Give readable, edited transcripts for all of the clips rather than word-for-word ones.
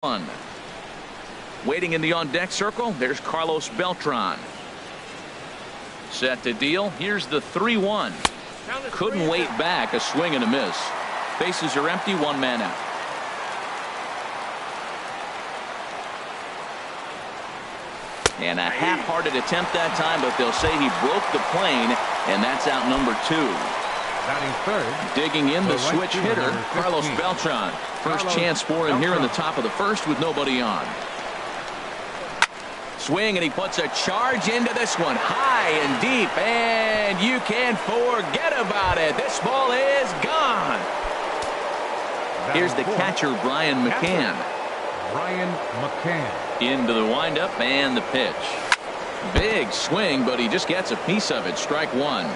1. Waiting in the on-deck circle, there's Carlos Beltran. Set to deal. Here's the 3-1. Couldn't wait back. A swing and a miss. Bases are empty. One man out. And a half-hearted attempt that time, but they'll say he broke the plane, and that's out number 2. Batting third. Digging in the switch hitter, Carlos Beltran. First chance for him here in the top of the first with nobody on. Swing, and he puts a charge into this one. High and deep, and you can't forget about it. This ball is gone. Here's the catcher, Brian McCann. Into the windup and the pitch. Big swing, but he just gets a piece of it. Strike one.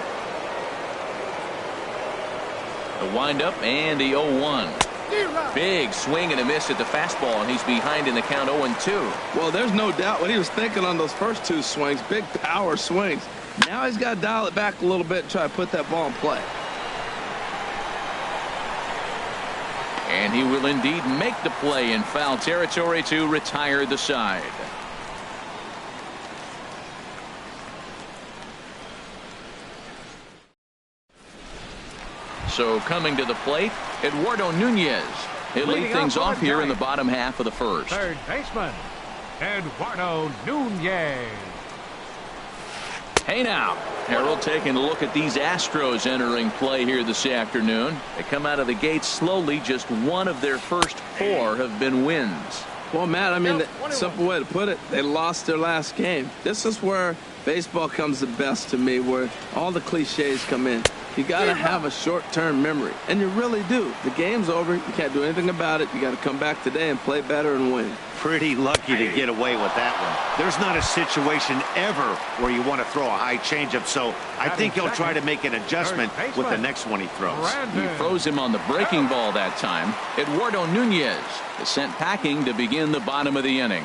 The windup and the 0-1. Big swing and a miss at the fastball, and he's behind in the count 0-2. Well, there's no doubt what he was thinking on those first two swings. Big power swings. Now he's got to dial it back a little bit and try to put that ball in play. And he will indeed make the play in foul territory to retire the side. So coming to the plate, Eduardo Nunez. He'll lead things off here in the bottom half of the first. Third baseman, Eduardo Nunez. Hey now, Harold taking a look at these Astros entering play here this afternoon. They come out of the gate slowly. Just one of their first 4 have been wins. Well, Matt, I mean, the simple way to put it, they lost their last game. This is where baseball comes the best to me, where all the cliches come in. You got to have a short-term memory, and you really do. The game's over. You can't do anything about it. You got to come back today and play better and win. Pretty lucky to get away with that one. There's not a situation ever where you want to throw a high changeup, so I think he'll try to make an adjustment with the next one he throws. He froze him on the breaking ball that time. Eduardo Nunez is sent packing to begin the bottom of the inning.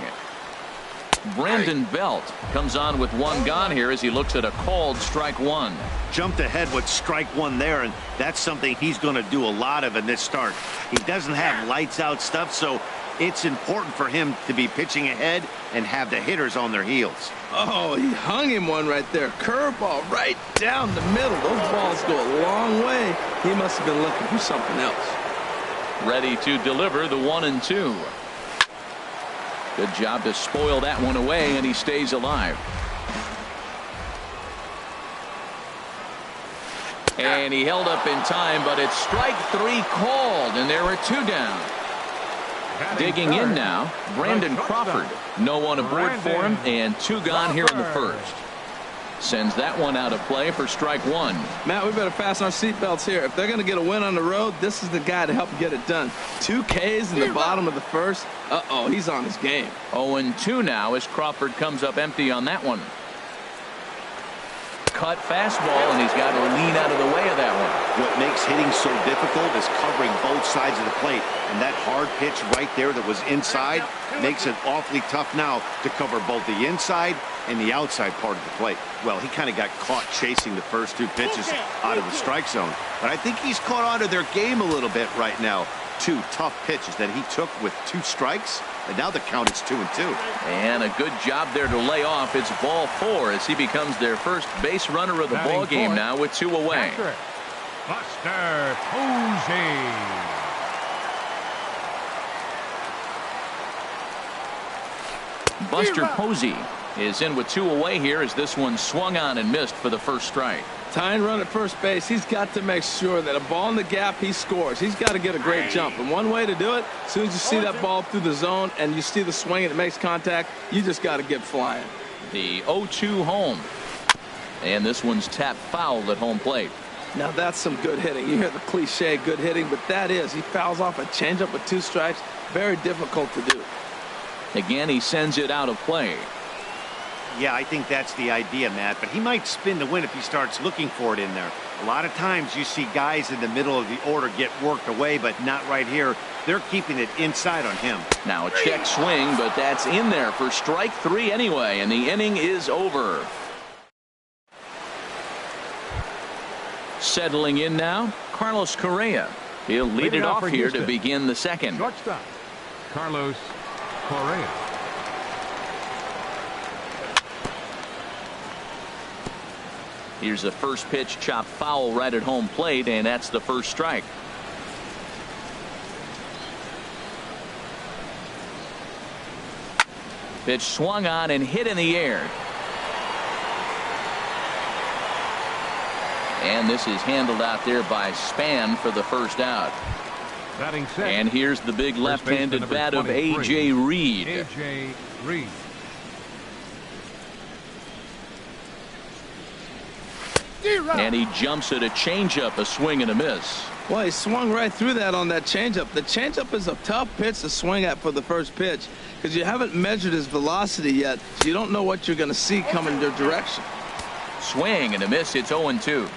Brandon Belt comes on with one gone here as he looks at a called strike one. Jumped ahead with strike one there, and that's something he's going to do a lot of in this start. He doesn't have lights out stuff, so it's important for him to be pitching ahead and have the hitters on their heels. Oh, he hung him one right there. Curveball right down the middle. Those balls go a long way. He must have been looking for something else. Ready to deliver the 1-2. Good job to spoil that one away, and he stays alive. And he held up in time, but it's strike 3 called, and there are 2 down. Digging in now, Brandon Crawford. No one aboard for him, and 2 gone here in the first. Sends that one out of play for strike 1. Matt, we better fasten our seatbelts here. If they're going to get a win on the road, this is the guy to help get it done. 2 Ks in the bottom of the first. Uh-oh, he's on his game. 0-2 now as Crawford comes up empty on that one. Cut fastball, and he's got to lean out of the way of that one. What makes hitting so difficult is covering both sides of the plate, and that hard pitch right there that was inside makes it awfully tough now to cover both the inside and the outside part of the plate. Well, he kind of got caught chasing the first 2 pitches out of the strike zone, but I think he's caught on to their game a little bit right now. 2 tough pitches that he took with 2 strikes, and now the count is 2-2. And a good job there to lay off. It's ball 4 as he becomes their first base runner of the ball game now with 2 away. Buster Posey. Buster Posey is in with 2 away here as this one swung on and missed for the first strike. Tying run at first base, he's got to make sure that a ball in the gap, he scores. He's got to get a great jump. And one way to do it, as soon as you see that ball through the zone and you see the swing and it makes contact, you just got to get flying. The 0-2 home. And this one's tapped foul at home plate. Now that's some good hitting. You hear the cliche good hitting, but that is. He fouls off a changeup with 2 strikes. Very difficult to do. Again, he sends it out of play. Yeah, I think that's the idea, Matt, but he might spin the win if he starts looking for it in there. A lot of times you see guys in the middle of the order get worked away, but not right here. They're keeping it inside on him. Now a check swing, but that's in there for strike 3 anyway, and the inning is over. Settling in now, Carlos Correa. He'll lead it off here to begin the second. Shortstop, Carlos Correa. Here's the first pitch, chopped foul right at home plate, and that's the first strike. Pitch swung on and hit in the air. And this is handled out there by Span for the first out. Batting sixth. And here's the big left-handed bat of A.J. Reed. A.J. Reed. And he jumps at a changeup, a swing and a miss. Well, he swung right through that on that changeup. The changeup is a tough pitch to swing at for the first pitch because you haven't measured his velocity yet. So you don't know what you're going to see coming your direction. Swing and a miss. It's 0-2.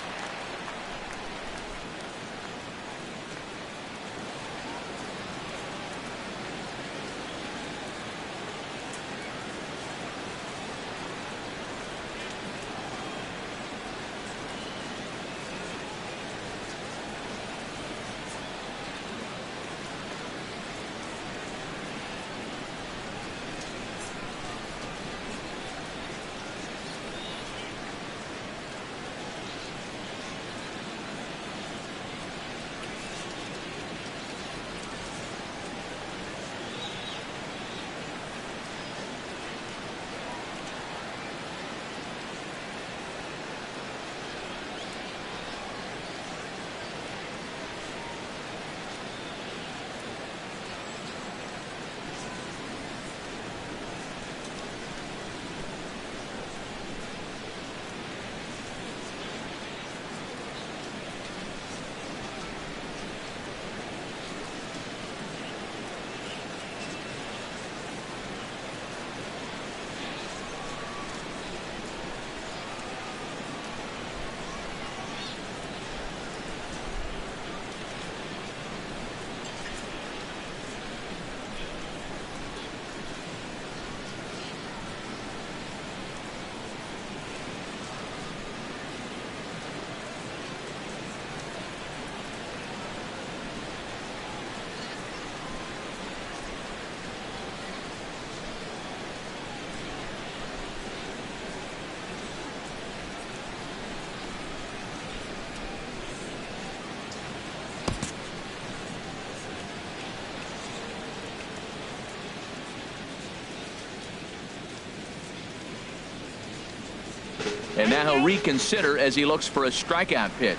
And now he'll reconsider as he looks for a strikeout pitch.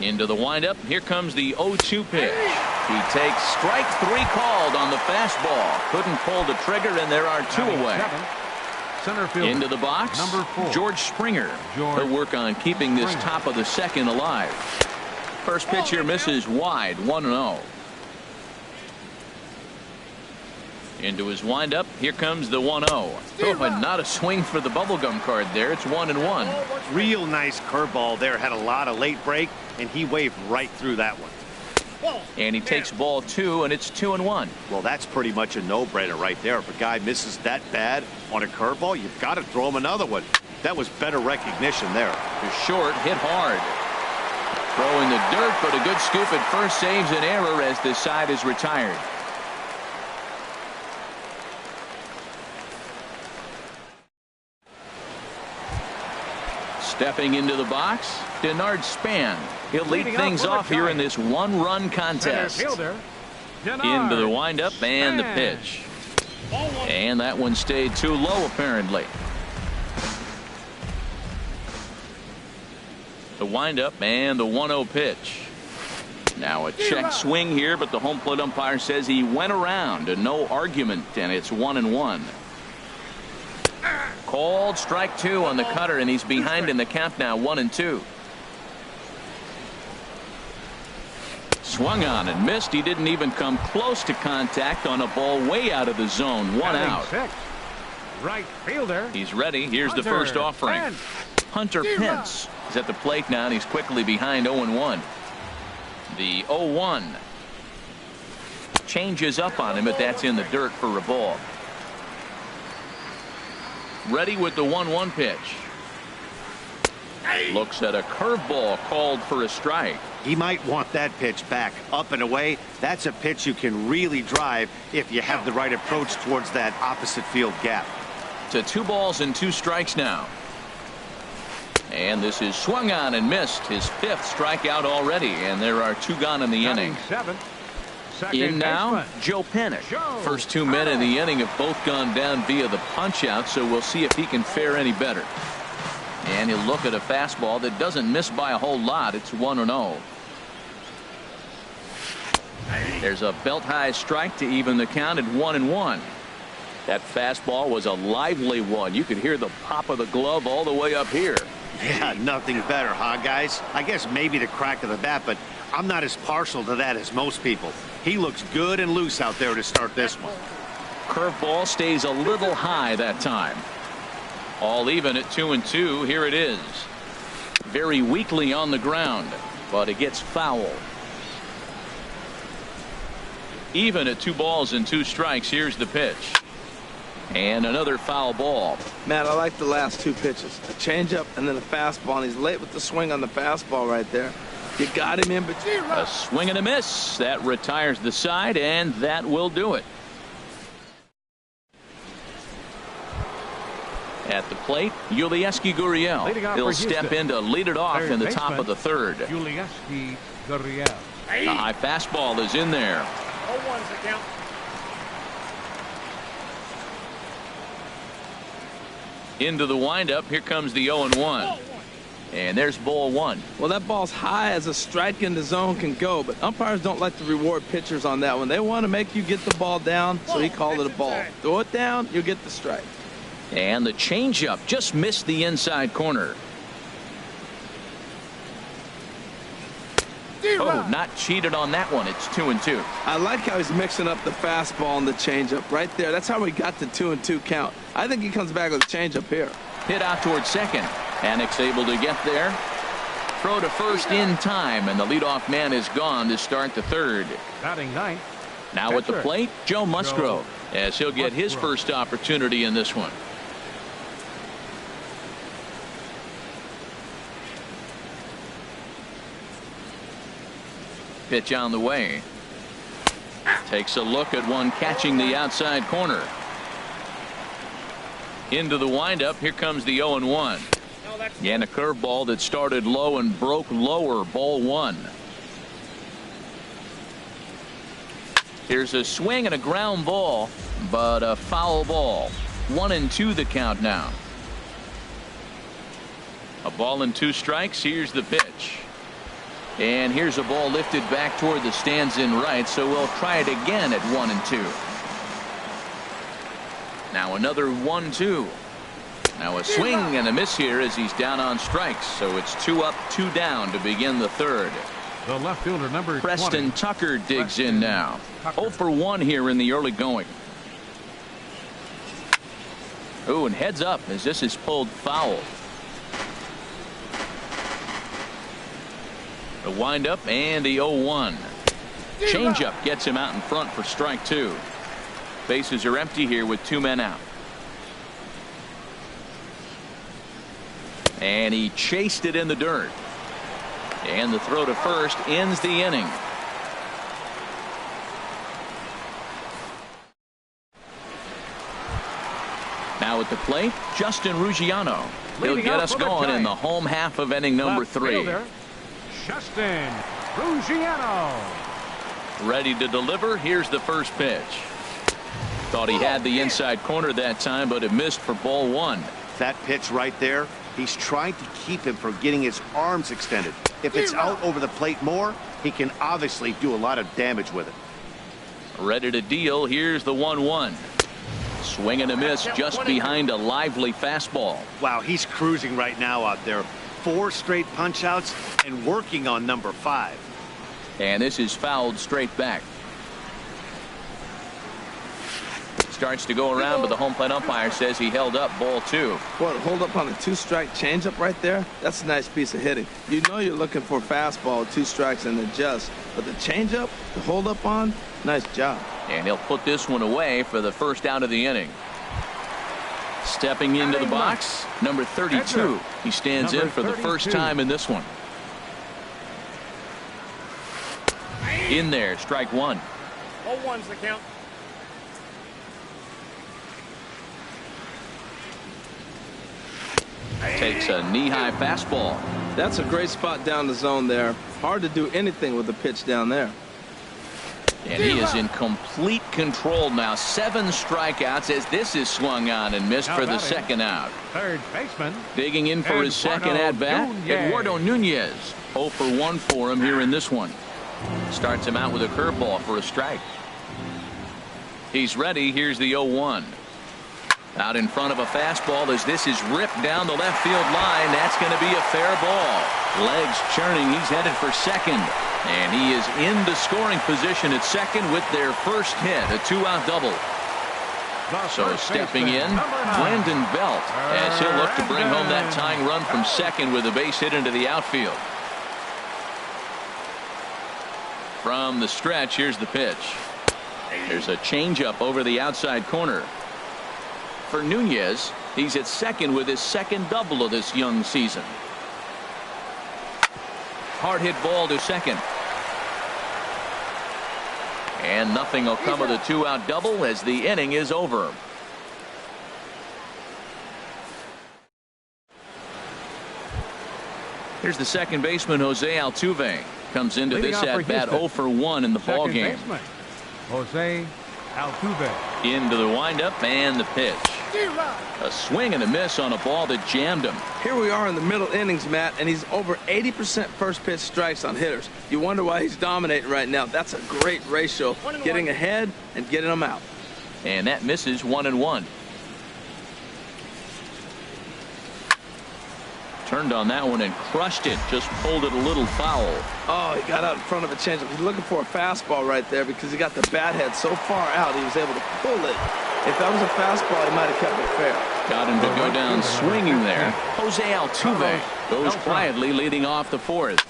Into the windup. Here comes the 0-2 pitch. He takes strike three called on the fastball. Couldn't pull the trigger, and there are two away. Center fielder, into the box, number 4, George Springer. He'll work on keeping this top of the second alive. First pitch here misses wide, 1-0. Into his windup. Here comes the 1-0. Oh, and not a swing for the bubblegum card there. It's 1-1. Real nice curveball there. Had a lot of late break, and he waved right through that one. And he takes ball 2, and it's 2-1. Well, that's pretty much a no-brainer right there. If a guy misses that bad on a curveball, you've got to throw him another one. That was better recognition there. The short hit hard. Throwing the dirt, but a good scoop at first saves an error as this side is retired. Stepping into the box, Denard Span. He'll lead things off here in this one-run contest. Into the windup and the pitch. And that one stayed too low, apparently. The windup and the 1-0 pitch. Now a check swing here, but the home plate umpire says he went around and no argument, and it's 1-1. Called strike 2 on the cutter, and he's behind in the count now, 1-2. Swung on and missed. He didn't even come close to contact on a ball way out of the zone. 1 out. Right fielder. He's ready. Here's the first offering. Hunter Pence is at the plate now, and he's quickly behind 0-1. The 0-1 changes up on him, but that's in the dirt for a ball. Ready with the 1-1 pitch. Looks at a curveball called for a strike. He might want that pitch back, up and away. That's a pitch you can really drive if you have the right approach towards that opposite field gap. To 2 balls and 2 strikes now. And this is swung on and missed. His 5th strikeout already, and there are 2 gone in the inning. In now, Joe Panik. First 2 men in the inning have both gone down via the punch out, so we'll see if he can fare any better. And he'll look at a fastball that doesn't miss by a whole lot. It's 1-0. There's a belt high strike to even the count at 1-1. That fastball was a lively one. You could hear the pop of the glove all the way up here. Yeah, nothing better, huh, guys? I guess maybe the crack of the bat, but I'm not as partial to that as most people. He looks good and loose out there to start this one. Curveball stays a little high that time. All even at 2-2. Here it is. Very weakly on the ground, but it gets foul. Even at 2 balls and 2 strikes. Here's the pitch. And another foul ball. Man, I like the last 2 pitches. A changeup and then a fastball. And he's late with the swing on the fastball right there. You got him in between. A swing and a miss. That retires the side, and that will do it. At the plate, Yulieski Gurriel. He'll step in to lead it off in the top of the 3rd. Yulieski Gurriel. The high fastball is in there. 0-1's the count. Into the windup. Here comes the 0-1. And there's ball 1. Well, that ball's high as a strike in the zone can go, but umpires don't like to reward pitchers on that one. They want to make you get the ball down, so he called it a ball. Throw it down, you'll get the strike. And the changeup just missed the inside corner. Oh, not cheated on that one. It's 2-2. I like how he's mixing up the fastball and the changeup right there. That's how we got the 2-2 count. I think he comes back with a changeup here. Hit out towards second. Panik's able to get there. Throw to first in time, and the leadoff man is gone to start the 3rd. Batting 9th. Now at the plate, Joe Musgrove, as he'll get his first opportunity in this one. Pitch on the way. Takes a look at one catching the outside corner. Into the windup. Here comes the 0-1. And a curveball that started low and broke lower. Ball 1. Here's a swing and a ground ball, but a foul ball. 1-2 the count now. A ball and 2 strikes. Here's the pitch. And here's a ball lifted back toward the stands in right, so we'll try it again at 1-2. Now another 1-2. Now a swing and a miss here as he's down on strikes, so it's 2 up, 2 down to begin the 3rd. The left fielder, number Preston 20. Tucker digs in now. 0 for 1 here in the early going. Oh, and heads up as this is pulled foul. The windup and the 0-1. Changeup gets him out in front for strike 2. Bases are empty here with 2 men out. And he chased it in the dirt. And the throw to first ends the inning. Now at the plate, Justin Ruggiano. He'll get us going in the home half of inning number 3. Justin Ruggiano. Ready to deliver. Here's the first pitch. Thought he had the inside corner that time, but it missed for ball 1. That pitch right there, he's trying to keep him from getting his arms extended. If it's out over the plate more, he can obviously do a lot of damage with it. Ready to deal. Here's the 1-1. Swing and a miss just behind a lively fastball. Wow, he's cruising right now out there. 4 straight punch outs and working on number 5. And this is fouled straight back. Starts to go around, but the home plate umpire says he held up ball 2. What, hold up on a 2-strike changeup right there? That's a nice piece of hitting. You know you're looking for a fastball, 2 strikes and adjust. But the changeup, the hold up on, nice job. And he'll put this one away for the first out of the inning. Stepping into the box, number 32. He stands in for the first time in this one. In there, strike one. 0-1's the count. Takes a knee-high fastball. That's a great spot down the zone there. Hard to do anything with the pitch down there. And he is in complete control now. 7 strikeouts as this is swung on and missed for the second out. Third baseman. Digging in for his second at-bat, Eduardo Nunez. 0 for 1 for him here in this one. Starts him out with a curveball for a strike. He's ready. Here's the 0-1. Out in front of a fastball as this is ripped down the left field line. That's going to be a fair ball. Legs churning. He's headed for second. And he is in the scoring position at second with their first hit, a 2-out double. So stepping in, Brandon Belt, as he'll look to bring home that tying run from second with a base hit into the outfield. From the stretch, here's the pitch. There's a changeup over the outside corner. For Nunez, he's at second with his second double of this young season. Hard hit ball to second. And nothing will come of the 2-out double as the inning is over. Here's the second baseman, Jose Altuve. Comes into this at-bat 0 for 1 in the ball game. Jose Altuve. Into the windup and the pitch. A swing and a miss on a ball that jammed him. Here we are in the middle innings, Matt, and he's over 80% first pitch strikes on hitters. You wonder why he's dominating right now. That's a great ratio, getting ahead and getting them out. And that misses 1-1. Turned on that one and crushed it. Just pulled it a little foul. Oh, he got out in front of a changeup. He's looking for a fastball right there because he got the bat head so far out he was able to pull it. If that was a fastball, he might have kept it fair. Got him to go down swinging there. Jose Altuve goes quietly leading off the fourth.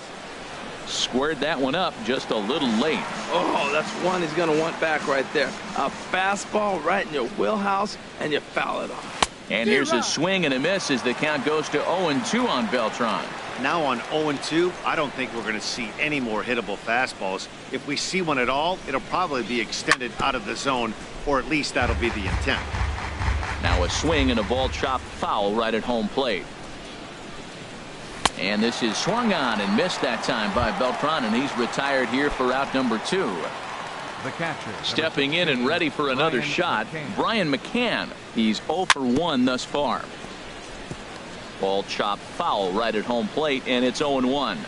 Squared that one up just a little late. Oh, that's one he's going to want back right there. A fastball right in your wheelhouse, and you foul it off. And here's a swing and a miss as the count goes to 0-2 on Beltran. Now on 0-2, I don't think we're going to see any more hittable fastballs. If we see one at all, it'll probably be extended out of the zone, or at least that'll be the intent. Now a swing and a ball chopped foul right at home plate. And this is swung on and missed that time by Beltran, and he's retired here for out number 2. The catcher. Stepping in and ready for another shot, Brian McCann. He's 0 for 1 thus far. Ball chopped foul right at home plate, and it's 0-1.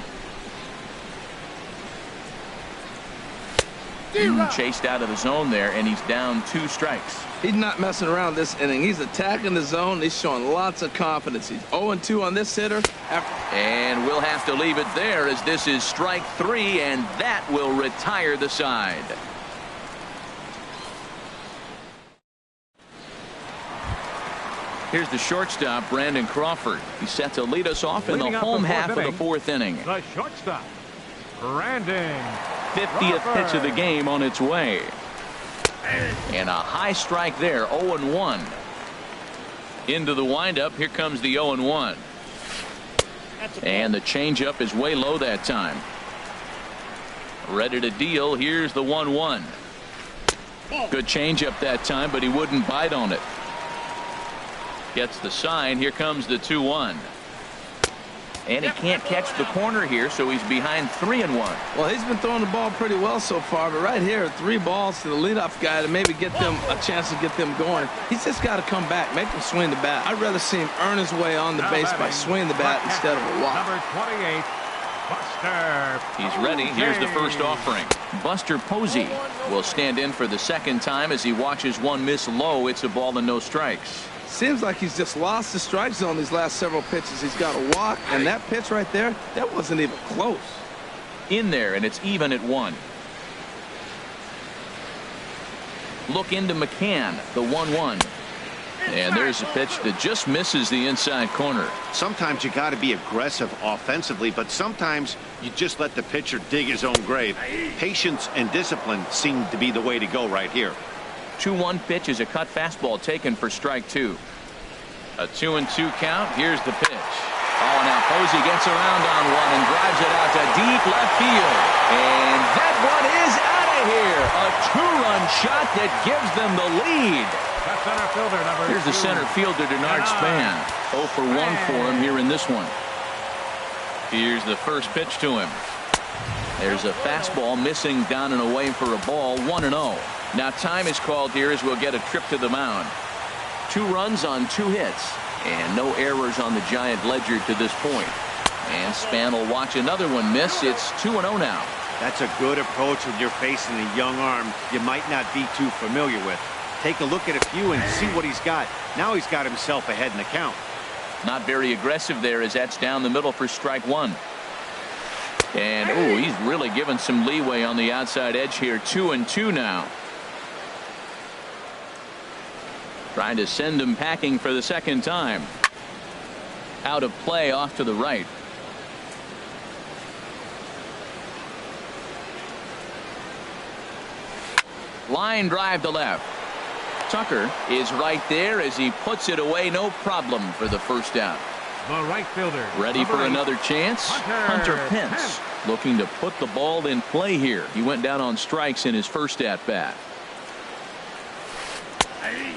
Chased out of the zone there, and he's down 2 strikes. He's not messing around this inning. He's attacking the zone. He's showing lots of confidence. He's 0-2 on this hitter. And we'll have to leave it there as this is strike 3, and that will retire the side. Here's the shortstop, Brandon Crawford. He's set to lead us off in the home half of the 4th inning. The shortstop, Brandon 50th pitch of the game on its way. And a high strike there, 0-1. Into the windup, here comes the 0-1. And the changeup is way low that time. Ready to deal, here's the 1-1. Good changeup that time, but he wouldn't bite on it. Gets the sign. Here comes the 2-1. And he can't catch the corner here, so he's behind 3-1. Well, he's been throwing the ball pretty well so far, but right here, 3 balls to the leadoff guy to maybe get them a chance to get them going. He's just got to come back, make him swing the bat. I'd rather see him earn his way on the base by swinging the bat instead of a walk. Number 28, Buster. He's ready. Here's the first offering. Buster Posey will stand in for the second time as he watches one miss low. It's a ball and no strikes. Seems like he's just lost the strike zone these last several pitches. He's got a walk, and that pitch right there, that wasn't even close. In there, and it's even at 1. Look into McCann, the 1-1. And there's a pitch that just misses the inside corner. Sometimes you got to be aggressive offensively, but sometimes you just let the pitcher dig his own grave. Patience and discipline seem to be the way to go right here. 2-1 pitch is a cut fastball taken for strike 2. A 2-2 count. Here's the pitch. Oh, now Posey gets around on one and drives it out to deep left field. And that one is out of here. A two-run shot that gives them the lead. The center fielder, number Here's the 2. center fielder, Denard Span. 0 for 1 for him here in this one. Here's the first pitch to him. There's a fastball missing down and away for a ball. 1-0. Now time is called here as we'll get a trip to the mound. 2 runs on 2 hits. And no errors on the Giant ledger to this point. And Span will watch another one miss. It's 2-0 now. That's a good approach when you're facing a young arm you might not be too familiar with. Take a look at a few and see what he's got. Now he's got himself ahead in the count. Not very aggressive there as that's down the middle for strike 1. And oh, he's really given some leeway on the outside edge here. 2-2 now. Trying to send him packing for the second time. Out of play off to the right. Line drive to left. Tucker is right there as he puts it away. No problem for the first out. The right fielder. Ready for another chance. Hunter Pence looking to put the ball in play here. He went down on strikes in his first at bat.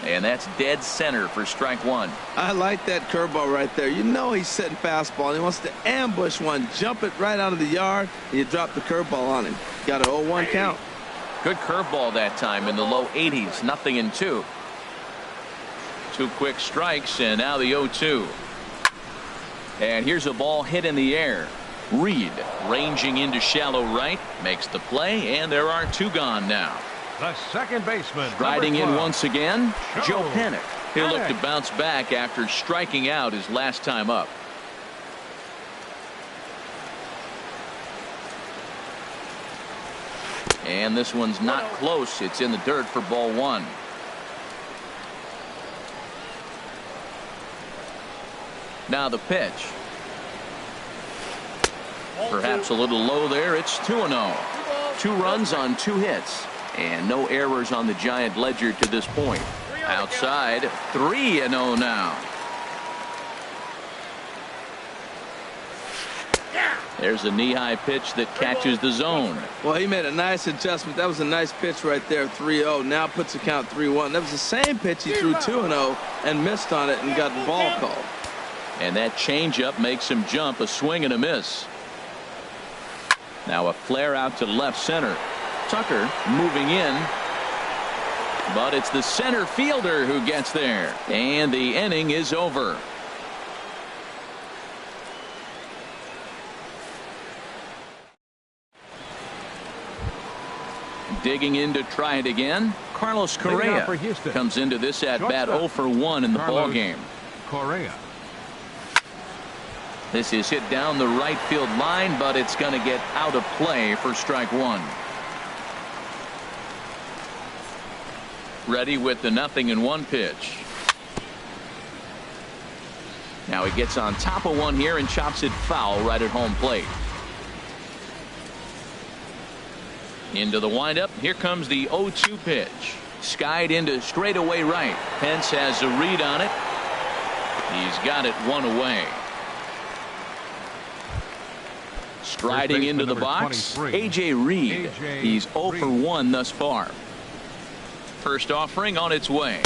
And that's dead center for strike 1. I like that curveball right there. You know he's setting fastball. He wants to ambush one, jump it right out of the yard, and you drop the curveball on him. Got an 0-1 count. Good curveball that time in the low 80s. 0-2. 2 quick strikes and now the 0-2. And here's a ball hit in the air. Reed ranging into shallow right makes the play, and there are 2 gone now. The second baseman. Riding in once again, Joe Joe Panik. He'll look to Panik. bounce back after striking out his last time up. And this one's not close. It's in the dirt for ball 1. Now the pitch. Perhaps a little low there. It's 2-0. 2 runs on 2 hits. And no errors on the Giant ledger to this point. Outside, 3-0 now. There's a knee-high pitch that catches the zone. Well, he made a nice adjustment. That was a nice pitch right there, 3-0. Now puts the count 3-1. That was the same pitch he threw 2-0 and missed on it and got the ball called. And that changeup makes him jump. A swing and a miss. Now a flare out to left center. Tucker moving in, but it's the center fielder who gets there, and the inning is over. Digging in to try it again, Carlos Correa comes into this at bat 0 for 1 in the ball game. Correa. This is hit down the right field line, but it's going to get out of play for strike 1. Ready with the 0-1 pitch. Now he gets on top of one here and chops it foul right at home plate. Into the windup. Here comes the 0-2 pitch. Skied into straightaway right. Pence has a read on it. He's got it 1 away. Striding into the box, A.J. Reed. He's 0 for 1 thus far. First offering on its way.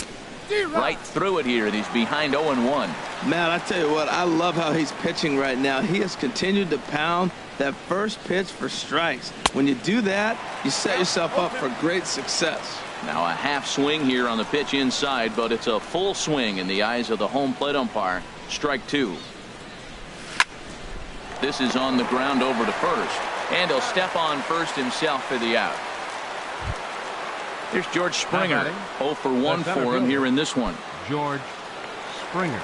Right through it here. He's behind 0-1. Man, I tell you what, I love how he's pitching right now. He has continued to pound that first pitch for strikes. When you do that, you set yourself up for great success. Now a half swing here on the pitch inside, but it's a full swing in the eyes of the home plate umpire. Strike 2. This is on the ground over to first, and he'll step on first himself for the out. Here's George Springer. 0 for 1 for him here in this one. George Springer.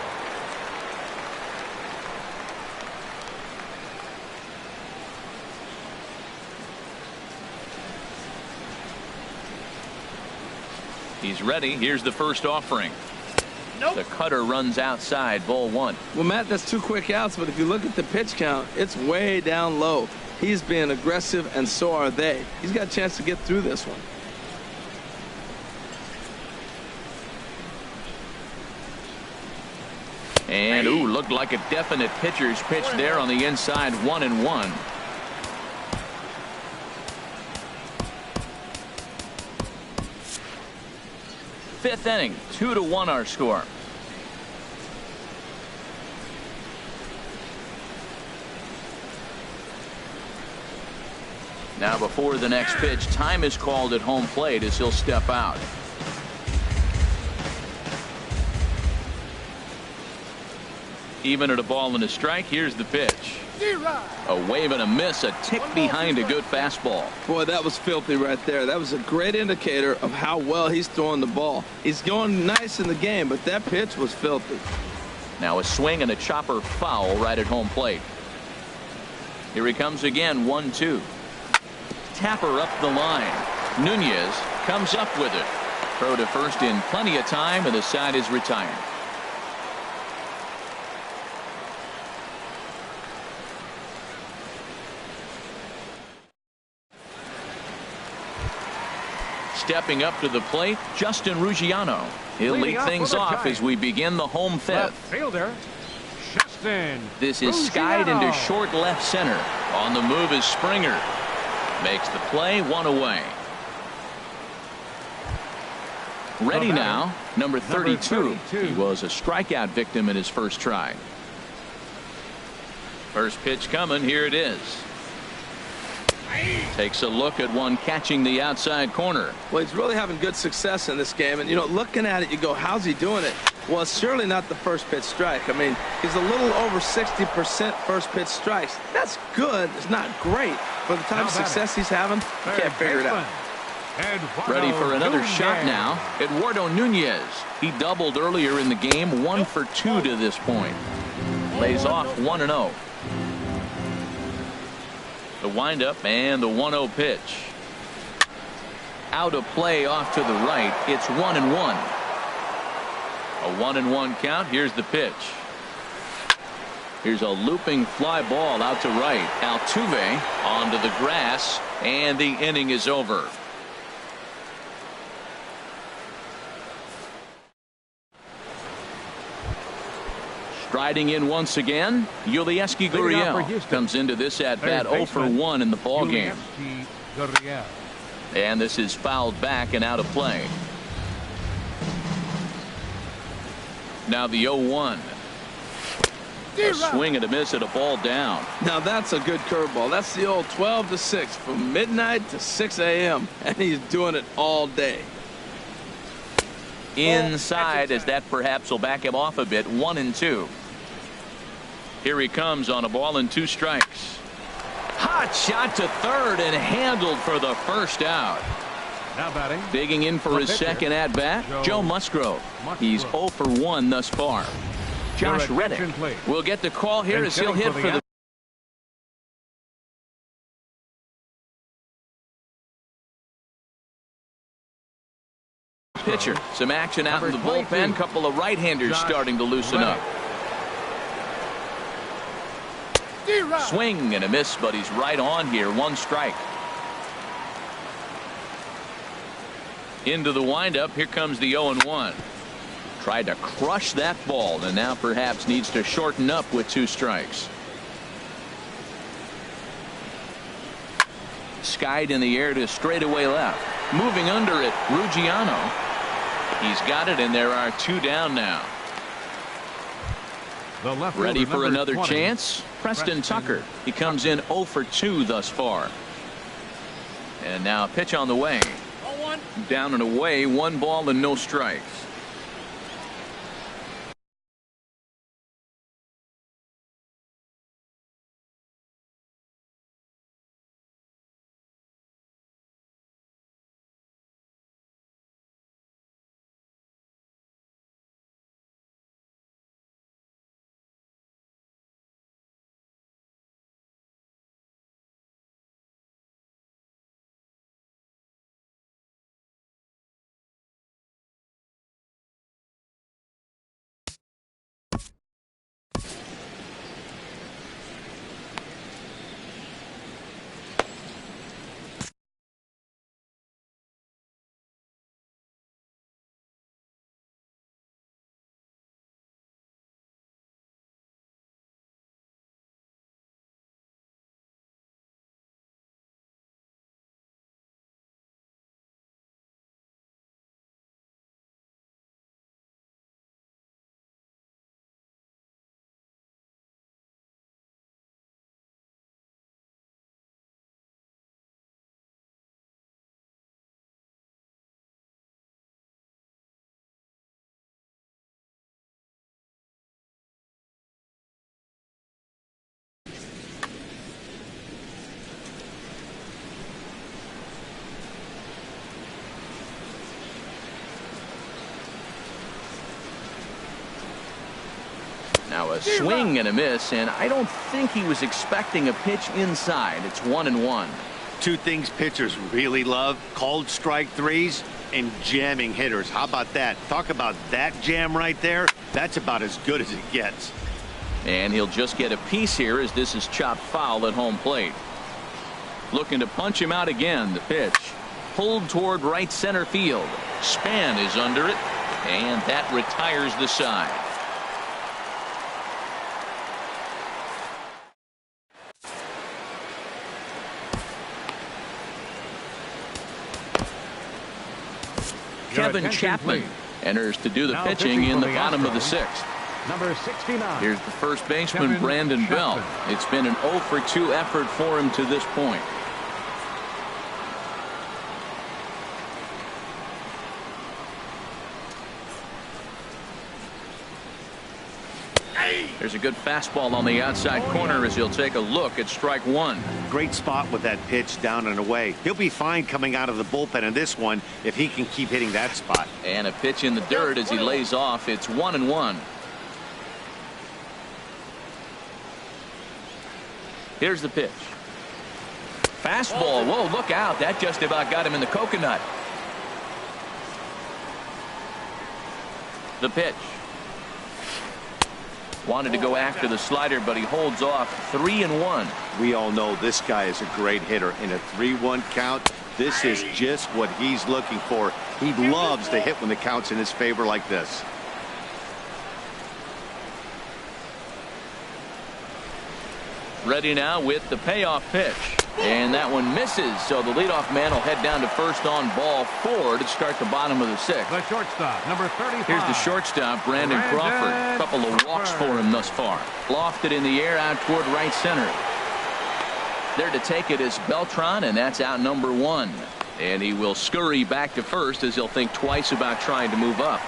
He's ready. Here's the first offering. The cutter runs outside, ball 1. Well, Matt, that's 2 quick outs, but if you look at the pitch count, it's way down low. He's being aggressive, and so are they. He's got a chance to get through this one. And, ooh, looked like a definite pitcher's pitch there on the inside, 1-1. Fifth inning, 2-1 our score. Now before the next pitch, time is called at home plate as he'll step out. Even at a ball and a strike, here's the pitch. A wave and a miss, a tick behind a good fastball. Boy, that was filthy right there. That was a great indicator of how well he's throwing the ball. He's going nice in the game, but that pitch was filthy. Now a swing and a chopper foul right at home plate. Here he comes again, 1-2. Tapper up the line. Nunez comes up with it. Throw to first in plenty of time, and the side is retired. Stepping up to the plate, Justin Ruggiano. He'll lead things off as we begin the home fifth. Left fielder, Justin. This is skied into short left center. On the move is Springer. Makes the play, one away. Ready now, number 32. He was a strikeout victim in his first try. First pitch coming, here it is. Takes a look at one catching the outside corner. Well, he's really having good success in this game. And, you know, looking at it, you go, how's he doing it? Well, it's surely not the first pitch strike. I mean, he's a little over 60% first pitch strikes. That's good. It's not great. For the type of success he's having, you can't figure it out. Ready for another shot now. Eduardo Nunez. He doubled earlier in the game, 1 for 2 to this point. Lays off 1-0. The windup and the 1-0 pitch. Out of play off to the right. It's 1-1. A 1-1 count. Here's the pitch. Here's a looping fly ball out to right. Altuve onto the grass, and the inning is over. Striding in once again, Yulieski Gurriel comes into this at bat 0 for 1 in the ball game. And this is fouled back and out of play. Now the 0-1. A swing and a miss at a ball down. Now that's a good curveball. That's the old 12 to 6 from midnight to 6 a.m. and he's doing it all day. Inside, as that perhaps will back him off a bit. 1-2. Here he comes on a ball and 2 strikes. Hot shot to third and handled for the first out. Now batting. Digging in for his second at bat, Joe Musgrove. He's 0 for 1 thus far. Josh Reddick will get the call here as he'll hit for the pitcher. Some action out in the bullpen. Couple of right-handers starting to loosen up. Swing and a miss, but he's right on here. 1 strike. Into the windup. Here comes the 0-1. Tried to crush that ball, and now perhaps needs to shorten up with 2 strikes. Skied in the air to straightaway left. Moving under it, Ruggiano. He's got it, and there are 2 down now. Ready for another chance? Preston Tucker. He comes in 0 for 2 thus far. And now a pitch on the way. Down and away, 1 ball and no strikes. A swing and a miss, and I don't think he was expecting a pitch inside. It's 1-1. Two things pitchers really love: called strike threes and jamming hitters. How about that? Talk about that jam right there. That's about as good as it gets. And he'll just get a piece here as this is chopped foul at home plate. Looking to punch him out again. The pitch pulled toward right center field. Span is under it, and that retires the side. Kevin Chapman enters to do the pitching in the bottom of the 6th. Number 69. Here's the first baseman, Kevin Brandon Bell. Chapman. It's been an 0-for-2 effort for him to this point. There's a good fastball on the outside corner as he'll take a look at strike one. Great spot with that pitch down and away. He'll be fine coming out of the bullpen in this one if he can keep hitting that spot. And a pitch in the dirt as he lays off. It's 1-1. Here's the pitch. Fastball. Whoa, look out. That just about got him in the coconut. The pitch. Wanted to go after the slider, but he holds off. 3-1. We all know this guy is a great hitter. In a 3-1 count, this is just what he's looking for. He loves to hit when the count's in his favor like this. Ready now with the payoff pitch. And that one misses, so the leadoff man will head down to first on ball 4 to start the bottom of the 6th. The shortstop, number 35. Here's the shortstop, Brandon Crawford. A couple of walks for him thus far. Lofted in the air out toward right center. There to take it is Beltran, and that's out number 1. And he will scurry back to first as he'll think twice about trying to move up.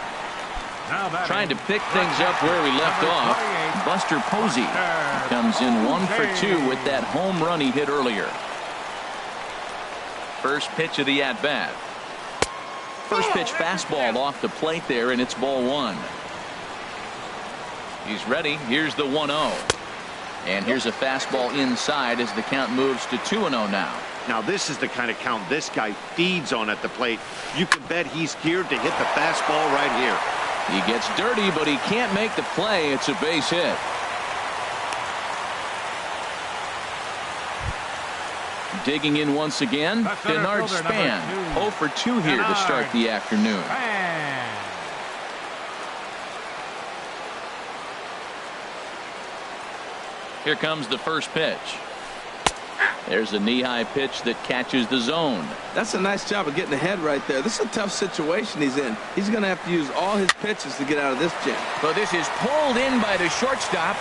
Trying to pick things up where he left off. Buster Posey comes in 1 for 2 with that home run he hit earlier. First pitch of the at-bat. First pitch fastball off the plate there, and it's ball 1. He's ready. Here's the 1-0. And here's a fastball inside as the count moves to 2-0 now. Now this is the kind of count this guy feeds on at the plate. You can bet he's geared to hit the fastball right here. He gets dirty, but he can't make the play. It's a base hit. Digging in once again, Bernard Span. 0 for 2 here to start the afternoon. Here comes the first pitch. There's a knee-high pitch that catches the zone. That's a nice job of getting ahead right there. This is a tough situation he's in. He's going to have to use all his pitches to get out of this jam. So this is pulled in by the shortstop.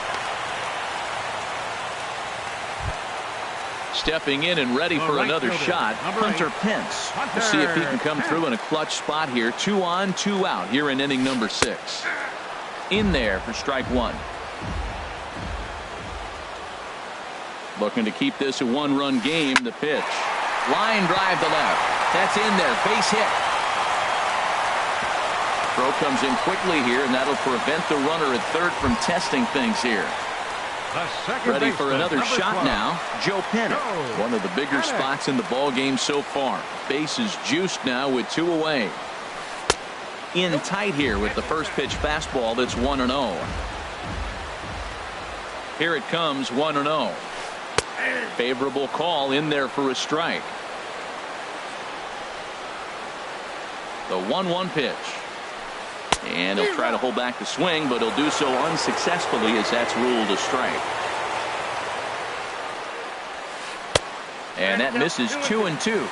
Stepping in and ready for another shot, Hunter Pence. We'll see if he can come through in a clutch spot here. 2 on, 2 out here in inning number 6. In there for strike 1. Looking to keep this a 1-run game. The pitch. Line drive to left. That's in there. Base hit. Throw comes in quickly here, and that'll prevent the runner at third from testing things here. Ready for another shot now. Joe Penner. One of the bigger spots in the ball game so far. Base is juiced now with 2 away. In tight here with the first pitch fastball. That's 1-0. Here it comes, 1-0. Favorable call in there for a strike. The 1-1 pitch. And he'll try to hold back the swing, but he'll do so unsuccessfully as that's ruled a strike. And that misses 2-2.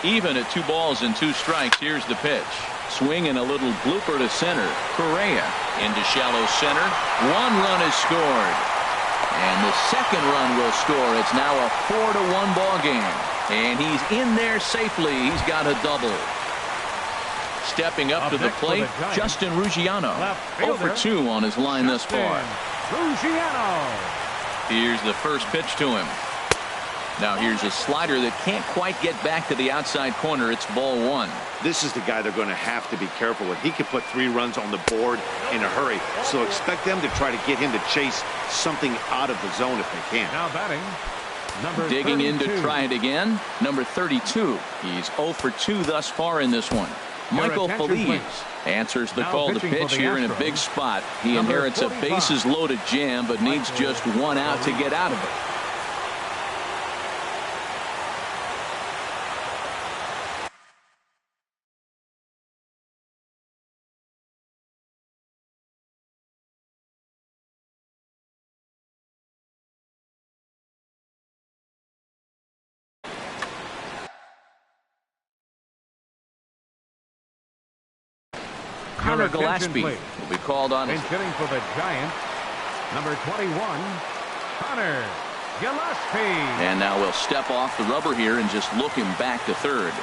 Even at 2 balls and 2 strikes. Here's the pitch. Swing and a little blooper to center. Correa into shallow center. 1 run is scored. And the second run will score. It's now a 4-1 ball game. And he's in there safely. He's got a double. Stepping up to the plate, Justin Ruggiano. 0 for 2 on his line thus far. Here's the first pitch to him. Now here's a slider that can't quite get back to the outside corner. It's ball one. This is the guy they're going to have to be careful with. He could put 3 runs on the board in a hurry. So expect them to try to get him to chase something out of the zone if they can. Now batting, number Digging 32. in to try it again. Number 32. He's 0 for 2 thus far in this one. Michael attention, Feliz please. answers the Now call to pitching for pitch the here in a Astros, big spot. He number inherits a 45. bases loaded jam, but needs just 1 out to get out of it. Connor Attention, Gillespie please. will be called on. Pinch hitting for the Giants, number 21, Connor Gillespie. And now we'll step off the rubber here and just look him back to third.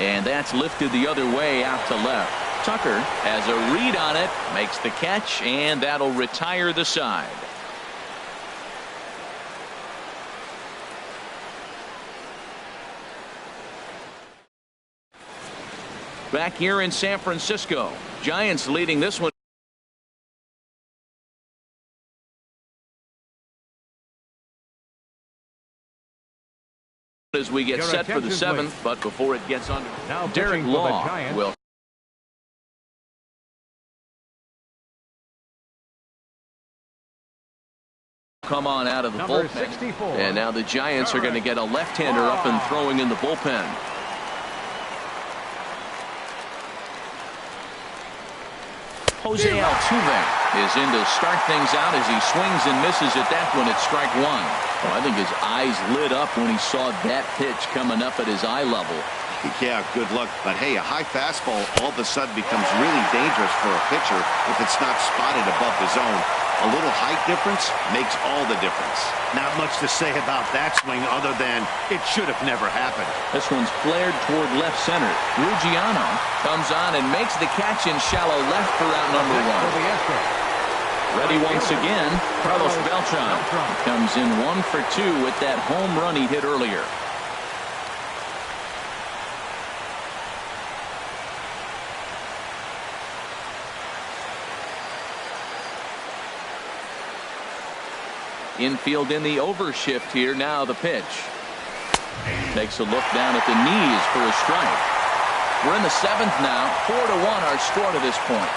And that's lifted the other way out to left. Tucker has a read on it, makes the catch, and that'll retire the side. Back here in San Francisco, Giants leading this one as we get set for the 7th, but before it gets under, Now Derek pitching for the Law Giants. will come on out of the Number bullpen. 64. And now the Giants are going to get a left-hander up and throwing in the bullpen. Jose Altuve is in to start things out as he swings and misses at that one at strike 1. Well, I think his eyes lit up when he saw that pitch coming up at his eye level. Yeah, good luck. But hey, a high fastball all of a sudden becomes really dangerous for a pitcher if it's not spotted above the zone. A little height difference makes all the difference. Not much to say about that swing other than it should have never happened. This one's flared toward left center. Ruggiano comes on and makes the catch in shallow left for out number 1. Ready once again, Carlos Beltran comes in 1 for 2 with that home run he hit earlier. Infield in the overshift here. Now the pitch. Takes a look down at the knees for a strike. We're in the 7th now. 4-1 our score to this point.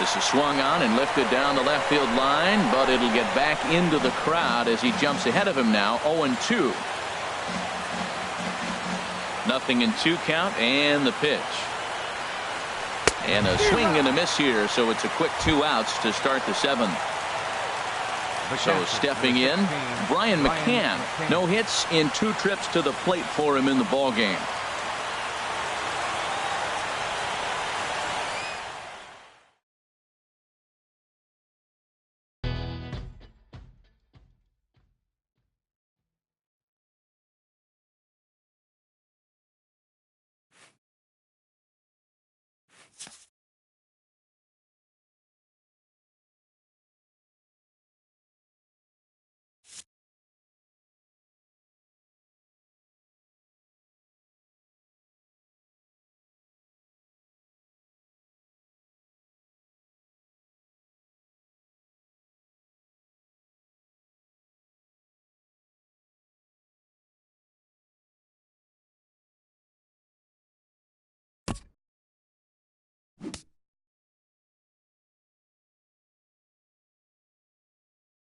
This is swung on and lifted down the left field line, but it'll get back into the crowd as he jumps ahead of him now. 0-2. 0-2 count and the pitch. And a swing and a miss here, so it's a quick 2 outs to start the 7th. So stepping in, Brian McCann. No hits in 2 trips to the plate for him in the ballgame.